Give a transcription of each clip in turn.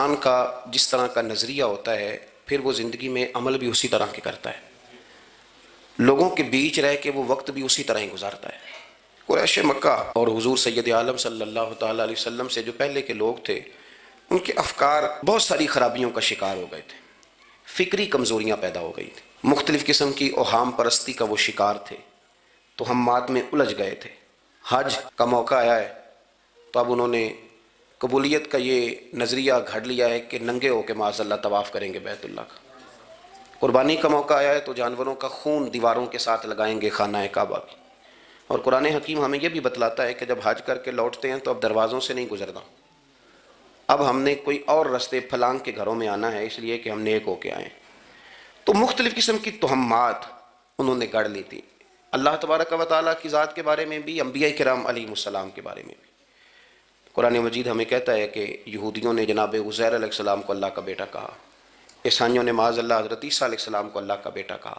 انسان کا جس طرح کا نظریہ ہوتا ہے پھر وہ زندگی میں عمل بھی اسی طرح کے کرتا ہے، لوگوں کے بیچ رہ کے وہ وقت بھی اسی طرح ہی گزارتا ہے۔ قریش مکہ اور حضور سید عالم صلی اللہ تعالیٰ علیہ وسلم سے جو پہلے کے لوگ تھے، ان کے افکار بہت ساری خرابیوں کا شکار ہو گئے تھے، فکری کمزوریاں پیدا ہو گئی تھیں، مختلف قسم کی اوہام پرستی کا وہ شکار تھے، توہمات میں الجھ گئے تھے۔ حج کا موقع آیا ہے تو اب انہوں نے قبولیت کا یہ نظریہ گھڑ لیا ہے کہ ننگے ہو کے معاذ اللہ طواف کریں گے بیت اللہ کا۔ قربانی کا موقع آیا ہے تو جانوروں کا خون دیواروں کے ساتھ لگائیں گے خانہ کعبہ کی۔ اور قرآن حکیم ہمیں یہ بھی بتلاتا ہے کہ جب حج کر کے لوٹتے ہیں تو اب دروازوں سے نہیں گزرنا، اب ہم نے کوئی اور رستے پھلانگ کے گھروں میں آنا ہے، اس لیے کہ ہم نیک ہو کے آئیں۔ تو مختلف قسم کی توہمات انہوں نے گڑھ لی تھی، اللہ تبارک و تعالیٰ کی ذات کے بارے میں بھی، انبیاء کرام علیہ السلام کے بارے میں بھی۔ قرآن مجید ہمیں کہتا ہے کہ یہودیوں نے جناب عزیر علیہ السلام کو اللہ کا بیٹا کہا، عیسائیوں نے معاذ اللہ حضرت عیسیٰ علیہ السلام کو اللہ کا بیٹا کہا۔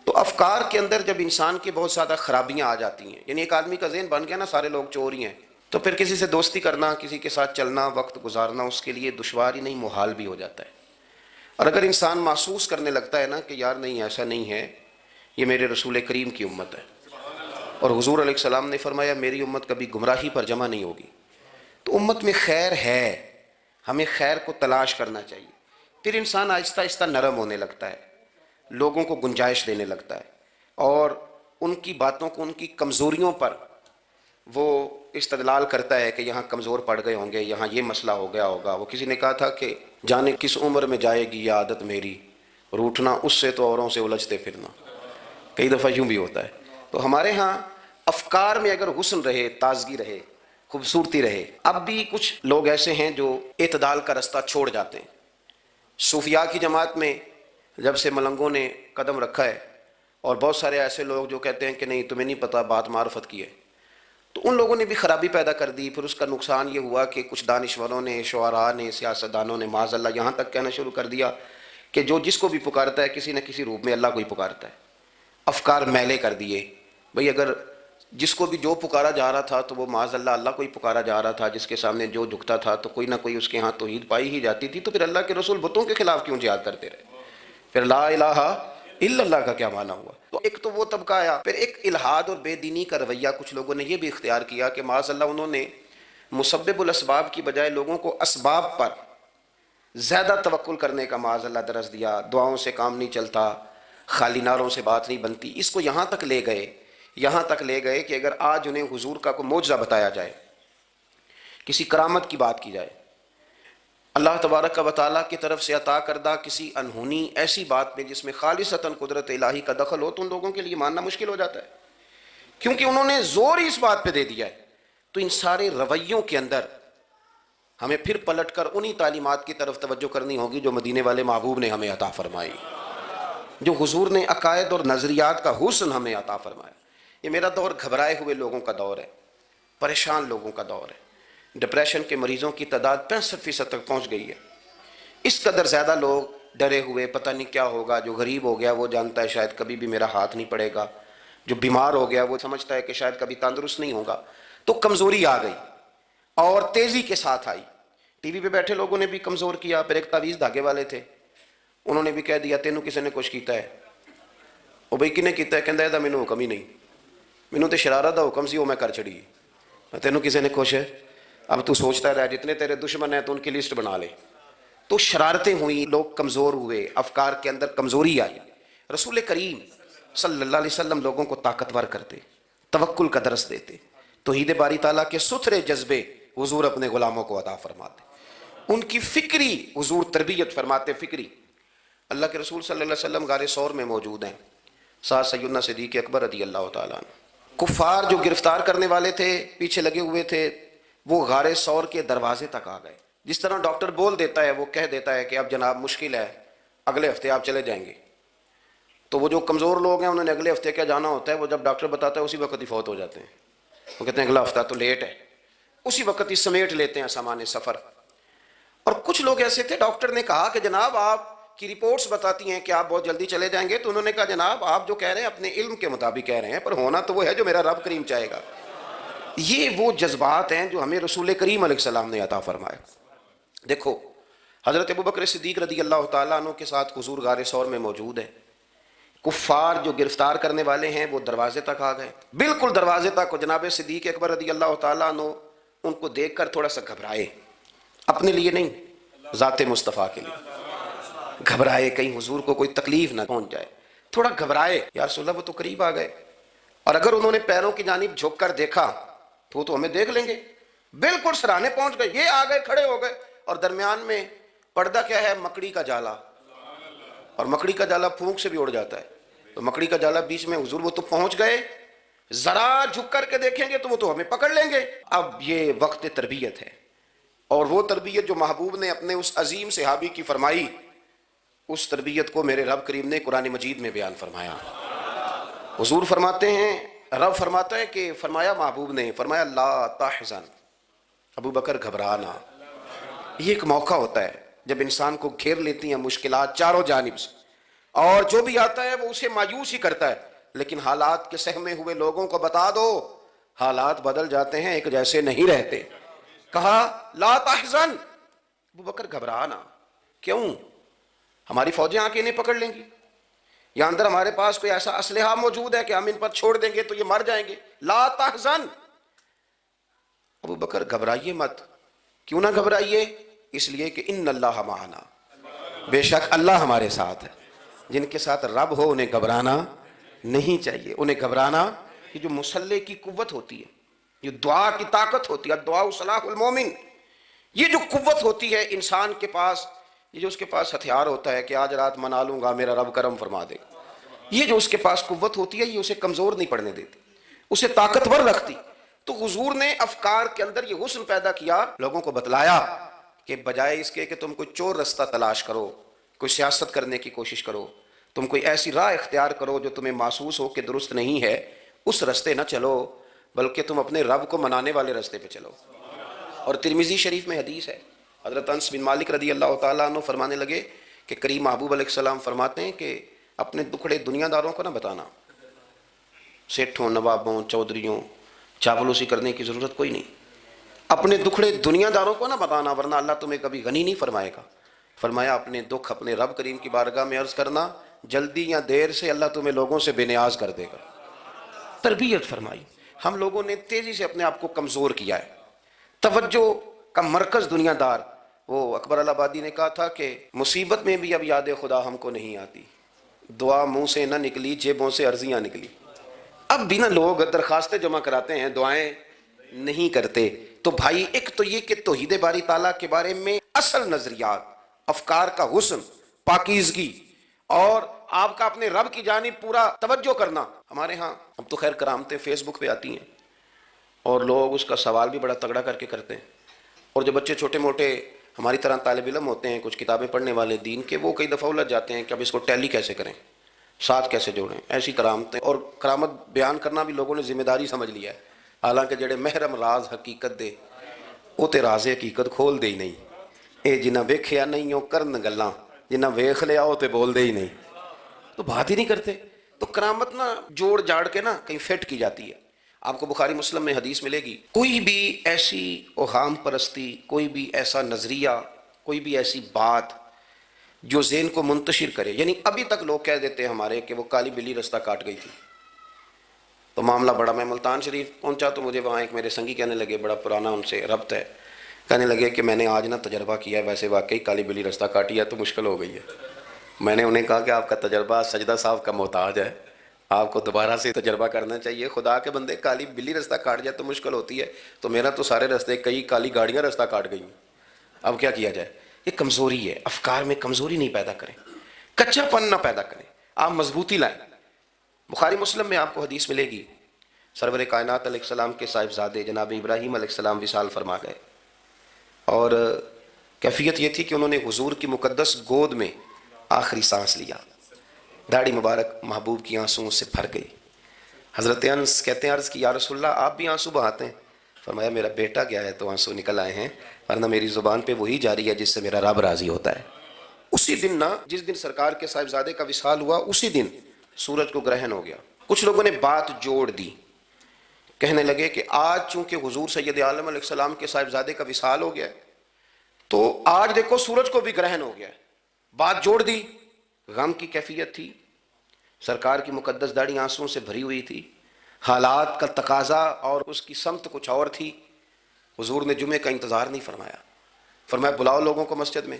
تو افکار کے اندر جب انسان کی بہت زیادہ خرابیاں آ جاتی ہیں، یعنی ایک آدمی کا ذہن بن گیا نا سارے لوگ چور ہی ہیں، تو پھر کسی سے دوستی کرنا، کسی کے ساتھ چلنا، وقت گزارنا اس کے لیے دشوار ہی نہیں محال بھی ہو جاتا ہے۔ اور اگر انسان محسوس کرنے لگتا ہے نا کہ یار نہیں ایسا نہیں ہے، یہ میرے رسول کریم کی امت ہے، اور حضور علیہ السلام نے فرمایا میری امت کبھی گمراہی پر جمع نہیں ہوگی، تو امت میں خیر ہے، ہمیں خیر کو تلاش کرنا چاہیے۔ پھر انسان آہستہ آہستہ نرم ہونے لگتا ہے، لوگوں کو گنجائش دینے لگتا ہے، اور ان کی باتوں کو، ان کی کمزوریوں پر وہ استدلال کرتا ہے کہ یہاں کمزور پڑ گئے ہوں گے، یہاں یہ مسئلہ ہو گیا ہوگا۔ وہ کسی نے کہا تھا کہ جانے کس عمر میں جائے گی یہ عادت میری، روٹھنا اس سے تو اوروں سے الجھتے پھرنا۔ کئی دفعہ یوں بھی ہوتا ہے۔ تو ہمارے ہاں افکار میں اگر حسن رہے، تازگی رہے، خوبصورتی رہے۔ اب بھی کچھ لوگ ایسے ہیں جو اعتدال کا رستہ چھوڑ جاتے ہیں۔ صوفیاء کی جماعت میں جب سے ملنگوں نے قدم رکھا ہے، اور بہت سارے ایسے لوگ جو کہتے ہیں کہ نہیں تمہیں نہیں پتہ بات معرفت کی ہے، تو ان لوگوں نے بھی خرابی پیدا کر دی۔ پھر اس کا نقصان یہ ہوا کہ کچھ دانشوروں نے، شعراء نے، سیاستدانوں نے معاذ اللہ یہاں تک کہنا شروع کر دیا کہ جو جس کو بھی پکارتا ہے کسی نہ کسی روپ میں اللہ کو ہی پکارتا ہے۔ افکار میلے کر دیے، بھئی اگر جس کو بھی جو پکارا جا رہا تھا تو وہ معاذ اللہ اللہ کو ہی پکارا جا رہا تھا، جس کے سامنے جو جھکتا تھا تو کوئی نہ کوئی اس کے ہاں توحید پائی ہی جاتی تھی، تو پھر اللہ کے رسول بتوں کے خلاف کیوں جہاد کرتے رہے؟ پھر لا الہ الا اللہ کا کیا معنی ہوا؟ تو ایک تو وہ طبقہ آیا، پھر ایک الحاد اور بے دینی کا رویہ کچھ لوگوں نے یہ بھی اختیار کیا کہ معاذ اللہ انہوں نے مسبب الاسباب کی بجائے لوگوں کو اسباب پر زیادہ توکل کرنے کا معاذ اللہ درس دیا۔ دعاؤں سے کام نہیں چلتا، خالی نعروں سے بات نہیں بنتی۔ اس کو یہاں تک لے گئے کہ اگر آج انہیں حضور کا کوئی معجزہ بتایا جائے، کسی کرامت کی بات کی جائے، اللہ تبارک و تعالیٰ کی طرف سے عطا کردہ کسی انہونی ایسی بات میں جس میں خالصتاً قدرت الہی کا دخل ہو، تو ان لوگوں کے لیے ماننا مشکل ہو جاتا ہے، کیونکہ انہوں نے زور ہی اس بات پہ دے دیا ہے۔ تو ان سارے رویوں کے اندر ہمیں پھر پلٹ کر انہی تعلیمات کی طرف توجہ کرنی ہوگی جو مدینے والے محبوب نے ہمیں عطا فرمائی، جو حضور نے عقائد اور نظریات کا حسن ہمیں عطا فرمایا۔ یہ میرا دور گھبرائے ہوئے لوگوں کا دور ہے، پریشان لوگوں کا دور ہے۔ ڈپریشن کے مریضوں کی تعداد 65% تک پہنچ گئی ہے۔ اس قدر زیادہ لوگ ڈرے ہوئے، پتہ نہیں کیا ہوگا۔ جو غریب ہو گیا وہ جانتا ہے شاید کبھی بھی میرا ہاتھ نہیں پڑے گا، جو بیمار ہو گیا وہ سمجھتا ہے کہ شاید کبھی تندرست نہیں ہوگا۔ تو کمزوری آ گئی اور تیزی کے ساتھ آئی۔ ٹی وی پہ بیٹھے لوگوں نے بھی کمزور کیا۔ پھر ایک تعویذ دھاگے والے تھے، انہوں نے بھی کہہ دیا تینوں کسی نے کچھ کیتا ہے۔ وہ بھئی کنے کیتا ہے؟ کہندا ہے مینوں حکم ہی نہیں، مینوں تے شرارت دا حکم سی وہ میں کر چھڑی، تینوں کسی نے کچھ ہے؟ اب تو سوچتا رہا جتنے تیرے دشمن ہیں تو ان کی لسٹ بنا لے۔ تو شرارتیں ہوئیں، لوگ کمزور ہوئے، افکار کے اندر کمزوری آئی۔ رسول کریم صلی اللہ علیہ وسلم لوگوں کو طاقتور کرتے، توکل کا درس دیتے، توحید باری تعالیٰ کے ستھرے جذبے حضور اپنے غلاموں کو عطا فرماتے، ان کی فکری حضور تربیت فرماتے، فکری۔ اللہ کے رسول صلی اللہ علیہ وسلم غار ثور میں موجود ہیں، ساتھ سیدنا صدیق اکبر رضی اللہ تعالیٰ عنہ۔ کفار جو گرفتار کرنے والے تھے، پیچھے لگے ہوئے تھے، وہ غار ثور کے دروازے تک آ گئے۔ جس طرح ڈاکٹر بول دیتا ہے، وہ کہہ دیتا ہے کہ اب جناب مشکل ہے، اگلے ہفتے آپ چلے جائیں گے، تو وہ جو کمزور لوگ ہیں انہوں نے اگلے ہفتے کیا جانا ہوتا ہے، وہ جب ڈاکٹر بتاتا ہے اسی وقت ہی فوت ہو جاتے ہیں۔ وہ کہتے ہیں اگلا ہفتہ تو لیٹ ہے، اسی وقت ہی سمیٹ لیتے ہیں سامان سفر۔ اور کچھ لوگ ایسے تھے، ڈاکٹر نے کہا کہ جناب آپ کی رپورٹس بتاتی ہیں کہ آپ بہت جلدی چلے جائیں گے، تو انہوں نے کہا جناب آپ جو کہہ رہے ہیں اپنے علم کے مطابق کہہ رہے ہیں، پر ہونا تو وہ ہے جو میرا رب کریم چاہے گا۔ یہ وہ جذبات ہیں جو ہمیں رسول کریم علیہ السلام نے عطا فرمایا۔ دیکھو حضرت ابو بکر صدیق رضی اللہ تعالیٰ عنہ کے ساتھ حضور غار ثور میں موجود ہے. کفار جو گرفتار کرنے والے ہیں وہ دروازے تک آ گئے, بالکل دروازے تک. جناب صدیق اکبر رضی اللہ تعالیٰ عنہ ان کو دیکھ کر تھوڑا سا گھبرائے, اپنے لیے نہیں, ذات مصطفیٰ کے لیے گھبرائے, کہیں حضور کو کوئی تکلیف نہ پہنچ جائے, تھوڑا گھبرائے. یا رسول اللہ وہ تو قریب آ گئے, اور اگر انہوں نے پیروں کی جانب جھک کر دیکھا تو وہ تو ہمیں دیکھ لیں گے. بالکل سرانے پہنچ گئے, یہ آ گئے, کھڑے ہو گئے, اور درمیان میں پردہ کیا ہے؟ مکڑی کا جالا. اور مکڑی کا جالا پھونک سے بھی اڑ جاتا ہے, تو مکڑی کا جالا بیچ میں. حضور وہ تو پہنچ گئے, ذرا جھک کر کے دیکھیں گے تو وہ تو ہمیں پکڑ لیں گے. اب یہ وقت تربیت ہے, اور وہ تربیت جو محبوب نے اپنے اس عظیم صحابی کی فرمائی, اس تربیت کو میرے رب کریم نے قرآن مجید میں بیان فرمایا. حضور فرماتے ہیں, رب فرماتا ہے کہ فرمایا محبوب نے, فرمایا لا تحزن, ابو بکر گھبرانا. یہ ایک موقع ہوتا ہے جب انسان کو گھیر لیتی ہیں مشکلات چاروں جانب سے, اور جو بھی آتا ہے وہ اسے مایوس ہی کرتا ہے. لیکن حالات کے سہمے ہوئے لوگوں کو بتا دو, حالات بدل جاتے ہیں, ایک جیسے نہیں رہتے. کہا لا تحزن, ابو بکر گھبرانا. کیوں؟ ہماری فوجیں آ کے انہیں پکڑ لیں گی, یا اندر ہمارے پاس کوئی ایسا اسلحہ موجود ہے کہ ہم ان پر چھوڑ دیں گے تو یہ مر جائیں گے. لا تحزن, ابو بکر گھبرائیے مت. کیوں نہ گھبرائیے؟ اس لیے کہ ان اللہ معنا, بے شک اللہ ہمارے ساتھ ہے. جن کے ساتھ رب ہو انہیں گھبرانا نہیں چاہیے. انہیں گھبرانا, یہ جو مسلح کی قوت ہوتی ہے, یہ دعا کی طاقت ہوتی ہے, دعا صلاح المومن, یہ جو قوت ہوتی ہے انسان کے پاس, یہ جو اس کے پاس ہتھیار ہوتا ہے کہ آج رات منا لوں گا میرا رب کرم فرما دے گا, یہ جو اس کے پاس قوت ہوتی ہے یہ اسے کمزور نہیں پڑنے دیتی, اسے طاقتور رکھتی. تو حضور نے افکار کے اندر یہ حسن پیدا کیا, لوگوں کو بتلایا کہ بجائے اس کے کہ تم کوئی چور رستہ تلاش کرو, کوئی سیاست کرنے کی کوشش کرو, تم کوئی ایسی راہ اختیار کرو جو تمہیں محسوس ہو کہ درست نہیں ہے, اس رستے نہ چلو, بلکہ تم اپنے رب کو منانے والے رستے پہ چلو. اور ترمذی شریف میں حدیث ہے, حضرت انس بن مالک رضی اللہ تعالیٰ عنہ فرمانے لگے کہ کریم محبوب علیہ السلام فرماتے ہیں کہ اپنے دکھڑے دنیا داروں کو نہ بتانا, سیٹھوں, نوابوں, چودھریوں, چاپلوسی کرنے کی ضرورت کوئی نہیں. اپنے دکھڑے دنیا داروں کو نہ بتانا, ورنہ اللہ تمہیں کبھی غنی نہیں فرمائے گا. فرمایا اپنے دکھ اپنے رب کریم کی بارگاہ میں عرض کرنا, جلدی یا دیر سے اللہ تمہیں لوگوں سے بے نیاز کر دے گا. تربیت فرمائی. ہم لوگوں نے تیزی سے اپنے آپ کو کمزور کیا ہے, توجہ کا مرکز دنیا دار. وہ اکبر الآبادی نے کہا تھا کہ مصیبت میں بھی اب یاد خدا ہم کو نہیں آتی, دعا منہ سے نہ نکلی جیبوں سے عرضیاں نکلی. اب بھی نہ لوگ درخواستیں جمع کراتے ہیں, دعائیں نہیں کرتے. تو بھائی ایک تو یہ کہ توحید باری تعالیٰ کے بارے میں اصل نظریات, افکار کا حسن, پاکیزگی, اور آپ کا اپنے رب کی جانب پورا توجہ کرنا. ہمارے ہاں اب تو خیر کرامتیں فیس بک پہ آتی ہیں اور لوگ اس کا سوال بھی بڑا تگڑا کر کے کرتے ہیں, اور جو بچے چھوٹے موٹے ہماری طرح طالب علم ہوتے ہیں, کچھ کتابیں پڑھنے والے دین کے, وہ کئی دفعہ الجھ جاتے ہیں کہ اب اس کو ٹیلی کیسے کریں, ساتھ کیسے جوڑیں. ایسی کرامتیں اور کرامت بیان کرنا بھی لوگوں نے ذمہ داری سمجھ لیا ہے, حالانکہ جڑے محرم راز حقیقت دے وہ تے راز حقیقت کھول دے ہی نہیں. اے جنہ ویکھیا نہیں وہ کرن گلاں, جنہ ویکھ لیا وہ تے بول دے ہی نہیں, تو بات ہی نہیں کرتے. تو کرامت نا جوڑ جاڑ کے نا کہیں فٹ کی جاتی ہے. آپ کو بخاری مسلم میں حدیث ملے گی, کوئی بھی ایسی اوہام پرستی, کوئی بھی ایسا نظریہ, کوئی بھی ایسی بات جو ذہن کو منتشر کرے. یعنی ابھی تک لوگ کہہ دیتے ہیں ہمارے کہ وہ کالی بلی رستہ کاٹ گئی تھی, تو معاملہ بڑا. میں ملتان شریف پہنچا تو مجھے وہاں ایک میرے سنگی کہنے لگے, بڑا پرانا ان سے ربط ہے, کہنے لگے کہ میں نے آج نا تجربہ کیا ہے, ویسے واقعی کالی بلی رستہ کاٹی ہے تو مشکل ہو گئی ہے. میں نے انہیں کہا کہ آپ کا تجربہ سجدہ صاحب کا محتاج ہے, آپ کو دوبارہ سے تجربہ کرنا چاہیے. خدا کے بندے, کالی بلی رستہ کاٹ جائے تو مشکل ہوتی ہے, تو میرا تو سارے رستے, کئی کالی گاڑیاں رستہ کاٹ گئی, اب کیا کیا جائے. یہ کمزوری ہے, افکار میں کمزوری نہیں پیدا کریں, کچا پن نہ پیدا کریں, آپ مضبوطی لائیں. بخاری مسلم میں آپ کو حدیث ملے گی, سرور کائنات علیہ السلام کے صاحبزادے جناب ابراہیم علیہ السلام وصال فرما گئے, اور کیفیت یہ تھی کہ انہوں نے حضور کی مقدس گود میں آخری سانس لیا. داڑھی مبارک محبوب کی آنسوؤں سے بھر گئی. حضرت انس کہتے ہیں عرض کی یا رسول اللہ آپ بھی آنسو بہاتے ہیں؟ فرمایا میرا بیٹا گیا ہے تو آنسو نکل آئے ہیں, ورنہ میری زبان پہ وہی جاری ہے جس سے میرا رب راضی ہوتا ہے. اسی دن نا, جس دن سرکار کے صاحبزادے کا وصال ہوا, اسی دن سورج کو گرہن ہو گیا. کچھ لوگوں نے بات جوڑ دی, کہنے لگے کہ آج چونکہ حضور سید عالم علیہ السلام کے صاحبزادے کا وصال ہو گیا, تو آج دیکھو سورج کو بھی گرہن ہو گیا ہے، بات جوڑ دی، غم کی کیفیت تھی، سرکار کی مقدس داڑھی آنسوؤں سے بھری ہوئی تھی، حالات کا تقاضا اور اس کی سمت کچھ اور تھی۔ حضور نے جمعے کا انتظار نہیں فرمایا، فرمایا بلاؤ لوگوں کو مسجد میں۔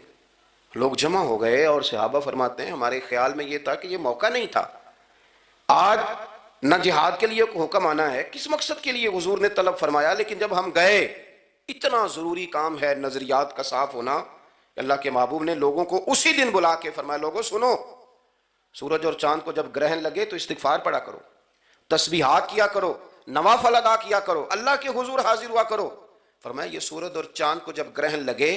لوگ جمع ہو گئے اور صحابہ فرماتے ہیں ہمارے خیال میں یہ تھا کہ یہ موقع نہیں تھا، آج نہ جہاد کے لیے حکم آنا ہے، کس مقصد کے لیے حضور نے طلب فرمایا، لیکن جب ہم گئے اتنا ضروری کام ہے نظریات کا صاف ہونا، اللہ کے محبوب نے لوگوں کو اسی دن بلا کے فرمایا لوگوں سنو، سورج اور چاند کو جب گرہن لگے تو استغفار پڑھا کرو، تسبیحات کیا کرو، نوافل ادا کیا کرو، اللہ کے حضور حاضر ہوا کرو۔ فرمایا یہ سورج اور چاند کو جب گرہن لگے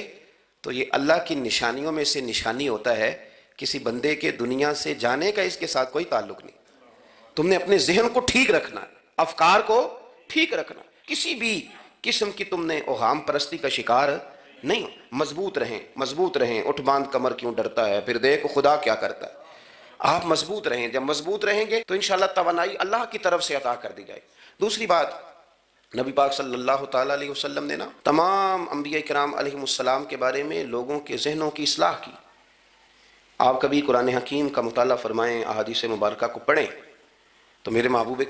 تو یہ اللہ کی نشانیوں میں سے نشانی ہوتا ہے، کسی بندے کے دنیا سے جانے کا اس کے ساتھ کوئی تعلق نہیں۔ تم نے اپنے ذہن کو ٹھیک رکھنا، افکار کو ٹھیک رکھنا، کسی بھی قسم کی تم نے اوہام پرستی کا شکار نہیں ہو۔ مضبوط رہیں، مضبوط رہیں، اٹھ باندھ کمر کیوں ڈرتا ہے، پھر دیکھ خدا کیا کرتا ہے۔ آپ مضبوط رہیں، جب مضبوط رہیں گے تو انشاءاللہ توانائی اللہ کی طرف سے عطا کر دی جائے۔ دوسری بات، نبی پاک صلی اللہ تعالیٰ علیہ وسلم نے تمام انبیاء کرام علیہ السلام کے بارے میں لوگوں کے ذہنوں کی اصلاح کی۔ آپ کبھی قرآن حکیم کا مطالعہ فرمائیں، احادیث مبارکہ کو پڑھیں تو میرے محبوب